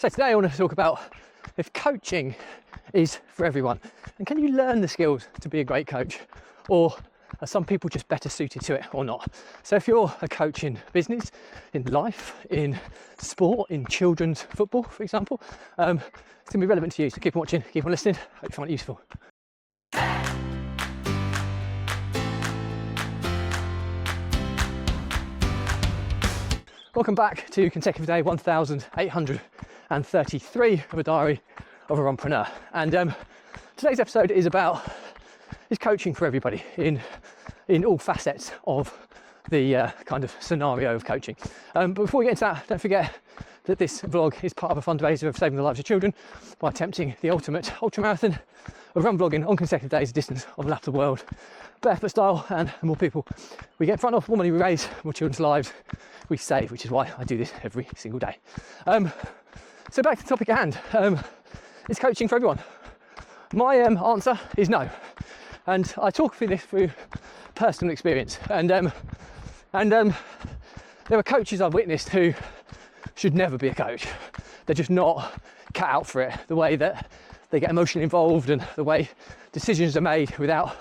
So today I want to talk about if coaching is for everyone, and can you learn the skills to be a great coach, or are some people just better suited to it or not? So if you're a coach in business, in life, in sport, in children's football, for example, it's going to be relevant to you. So keep on watching, keep on listening. Hope you find it useful. Welcome back to consecutive day 1833 of a diary of a Runpreneur. And today's episode is coaching for everybody in all facets of the kind of scenario of coaching. But before we get into that, don't forget that this vlog is part of a fundraiser of saving the lives of children by attempting the ultimate ultramarathon of run vlogging on consecutive days, a distance of a lap of the world, barefoot style. And the more people we get in front of, more money we raise, more children's lives we save, which is why I do this every single day. So back to the topic at hand. Is coaching for everyone? My answer is no. And I talk through this through personal experience. And there are coaches I've witnessed who should never be a coach. They're just not cut out for it. The way that they get emotionally involved and the way decisions are made without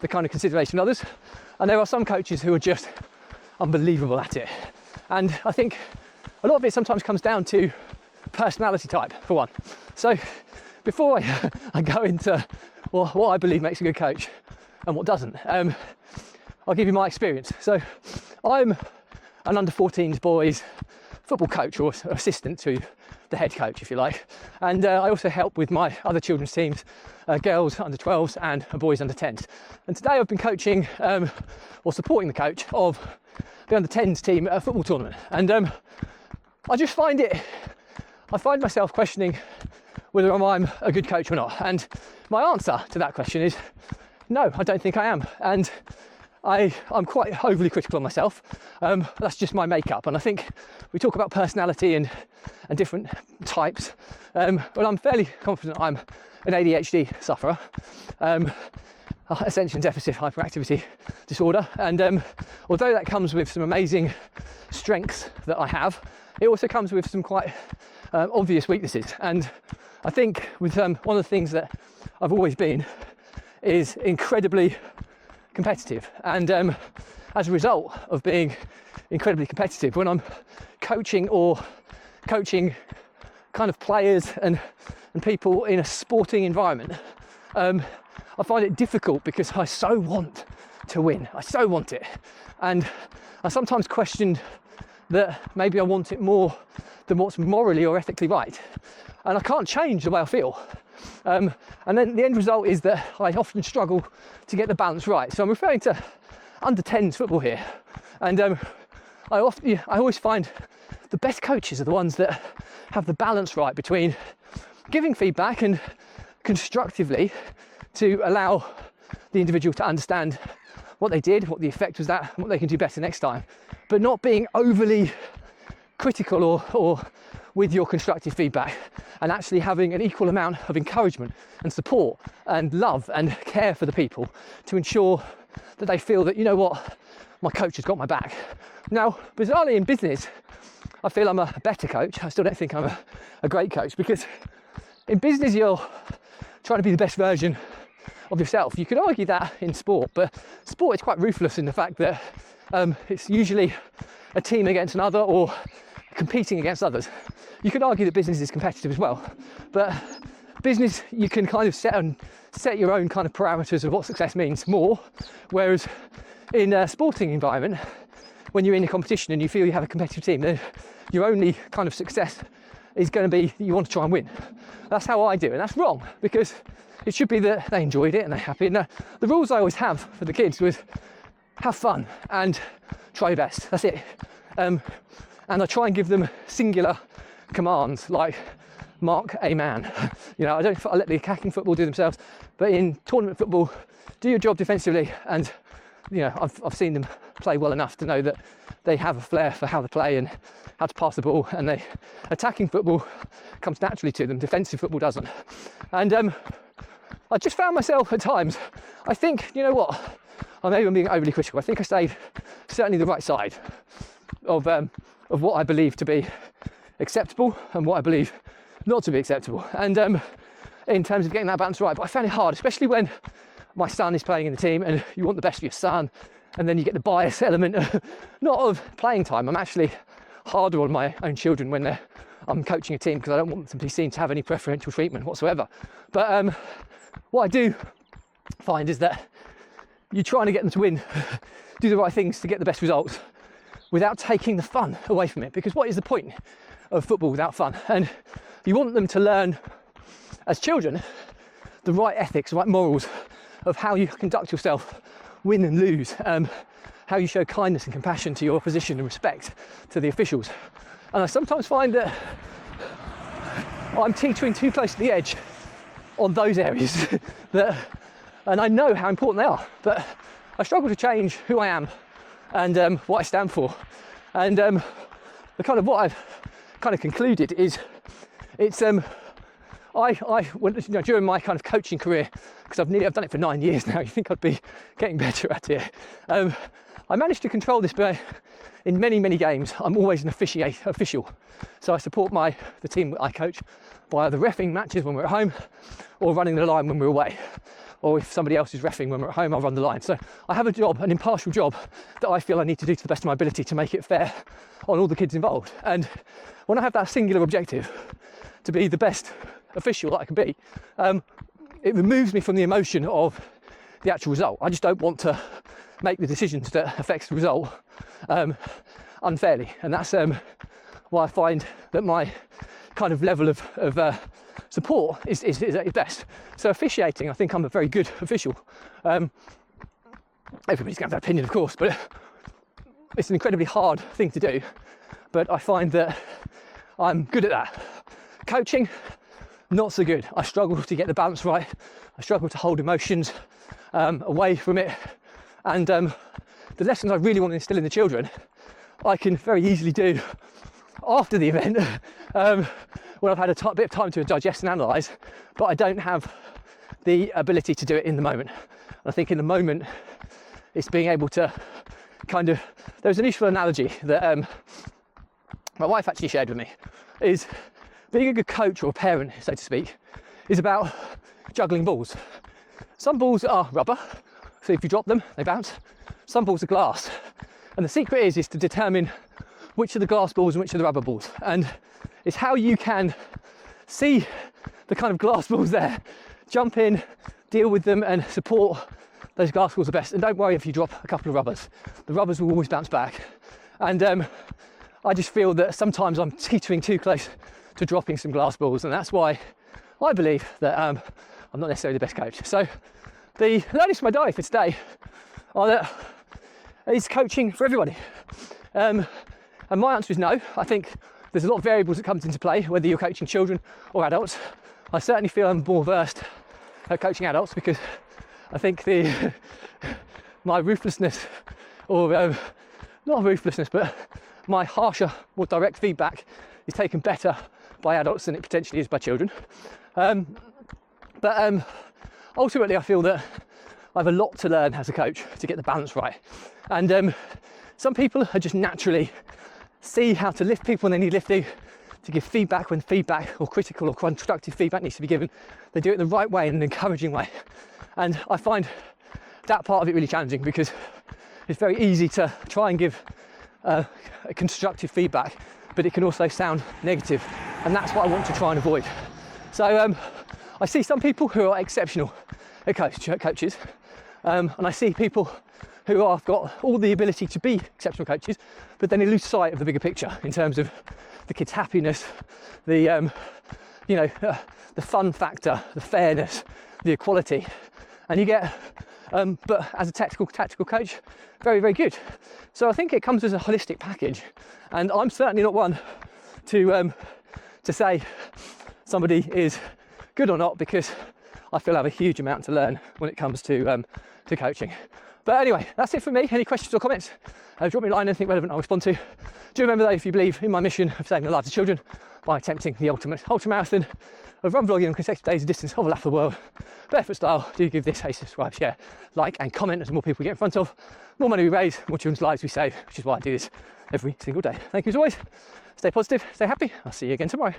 the kind of consideration of others. And there are some coaches who are just unbelievable at it. And I think a lot of it sometimes comes down to personality type, for one. So before I go into what I believe makes a good coach and what doesn't, I'll give you my experience. So I'm an under 14s boys football coach, or assistant to the head coach, if you like. And I also help with my other children's teams, girls under 12s and boys under 10s. And today I've been coaching or supporting the coach of the under 10s team at a football tournament. And I find myself questioning whether I'm a good coach or not. And my answer to that question is no, I don't think I am. And I'm quite overly critical of myself. That's just my makeup. And I think we talk about personality and different types. But I'm fairly confident I'm an ADHD sufferer, attention deficit hyperactivity disorder. And although that comes with some amazing strengths that I have, it also comes with some quite obvious weaknesses. And I think with one of the things that I've always been is incredibly competitive. And as a result of being incredibly competitive, when I'm coaching kind of players and people in a sporting environment, I find it difficult because I so want to win. I so want it. And I sometimes question that maybe I want it more than what's morally or ethically right. And I can't change the way I feel. And then the end result is that I often struggle to get the balance right. So I'm referring to under 10s football here. And I always find the best coaches are the ones that have the balance right between giving feedback and constructively to allow the individual to understand what they did, what the effect was that, and what they can do better next time, but not being overly critical or with your constructive feedback, and actually having an equal amount of encouragement and support and love and care for the people to ensure that they feel that, you know what, my coach has got my back. Now, bizarrely in business, I feel I'm a better coach. I still don't think I'm a great coach, because in business you're trying to be the best version of yourself. You could argue that in sport, but sport is quite ruthless in the fact that it's usually a team against another or competing against others. You could argue that business is competitive as well, but business, you can kind of set your own kind of parameters of what success means more, whereas in a sporting environment, when you're in a competition and you feel you have a competitive team, then your only kind of success is going to be that you want to try and win. That's how I do, and that's wrong, because it should be that they enjoyed it and they're happy. And the rules I always have for the kids was have fun and try your best. That's it. And I try and give them singular commands like mark a man. You know, I let the attacking football do themselves, but in tournament football, do your job defensively. And you know, I've seen them play well enough to know that they have a flair for how to play and how to pass the ball, and attacking football comes naturally to them, defensive football doesn't. And I just found myself at times, I think, you know what, maybe I'm being overly critical. I think I stayed certainly the right side of what I believe to be acceptable and what I believe not to be acceptable. And in terms of getting that balance right, but I found it hard, especially when my son is playing in the team and you want the best for your son, and then you get the bias element, not of playing time. I'm actually harder on my own children when I'm coaching a team, because I don't want them to be seen to have any preferential treatment whatsoever. But what I do find is that you're trying to get them to win, do the right things to get the best results without taking the fun away from it. Because what is the point of football without fun? And you want them to learn as children the right ethics, the right morals of how you conduct yourself, win and lose, how you show kindness and compassion to your opposition and respect to the officials. And I sometimes find that I'm teetering too close to the edge on those areas and I know how important they are, but I struggle to change who I am and what I stand for. And what I've kind of concluded is it's during my kind of coaching career, because I've done it for 9 years now, you think I'd be getting better at it. I managed to control this by, in many games, I'm always an official. So I support the team that I coach by either reffing matches when we're at home or running the line when we're away. Or if somebody else is reffing when we're at home, I'll run the line. So I have a job, an impartial job, that I feel I need to do to the best of my ability to make it fair on all the kids involved. And when I have that singular objective to be the best official that I can be, it removes me from the emotion of the actual result. I just don't want to make the decisions that affects the result unfairly. And that's why I find that my kind of level of support is best. So officiating, I think I'm a very good official. Everybody's going to have that opinion, of course, but it's an incredibly hard thing to do. But I find that I'm good at that. Coaching, not so good. I struggle to get the balance right. I struggle to hold emotions away from it. And the lessons I really want to instill in the children, I can very easily do after the event, when I've had a bit of time to digest and analyse, but I don't have the ability to do it in the moment. And I think in the moment, it's being able to there's an useful analogy that my wife actually shared with me, is being a good coach or a parent, so to speak, is about juggling balls. Some balls are rubber, so if you drop them, they bounce. Some balls are glass. And the secret is to determine which are the glass balls and which are the rubber balls. And it's how you can see the kind of glass balls there, jump in, deal with them and support those glass balls the best. And don't worry if you drop a couple of rubbers. The rubbers will always bounce back. And I just feel that sometimes I'm teetering too close to dropping some glass balls. And that's why I believe that I'm not necessarily the best coach. So the learnings from my diary for today are that it's coaching for everybody. And my answer is no. I think there's a lot of variables that comes into play, whether you're coaching children or adults. I certainly feel I'm more versed at coaching adults because I think my ruthlessness, or not ruthlessness, but my harsher, more direct feedback is taken better by adults than it potentially is by children. But ultimately I feel that I have a lot to learn as a coach to get the balance right. And some people are just naturally see how to lift people when they need lifting, to give feedback when feedback or critical or constructive feedback needs to be given. They do it the right way, in an encouraging way. And I find that part of it really challenging because it's very easy to try and give a constructive feedback, but it can also sound negative. And that's what I want to try and avoid. So I see some people who are exceptional at coaches, and I see people who have got all the ability to be exceptional coaches, but then they lose sight of the bigger picture in terms of the kids' happiness, the fun factor, the fairness, the equality, and you get. But as a tactical coach, very, very good. So I think it comes as a holistic package, and I'm certainly not one to say somebody is good or not, because I feel I have a huge amount to learn when it comes to coaching. But anyway, that's it from me. Any questions or comments? Drop me a line, anything relevant I'll respond to. Do remember though, if you believe in my mission of saving the lives of children by attempting the ultimate ultramarathon of run vlogging on consecutive days of distance of a lap of the world, barefoot style, do give this a subscribe, share, like and comment as more people we get in front of. More money we raise, more children's lives we save, which is why I do this every single day. Thank you as always. Stay positive, stay happy. I'll see you again tomorrow.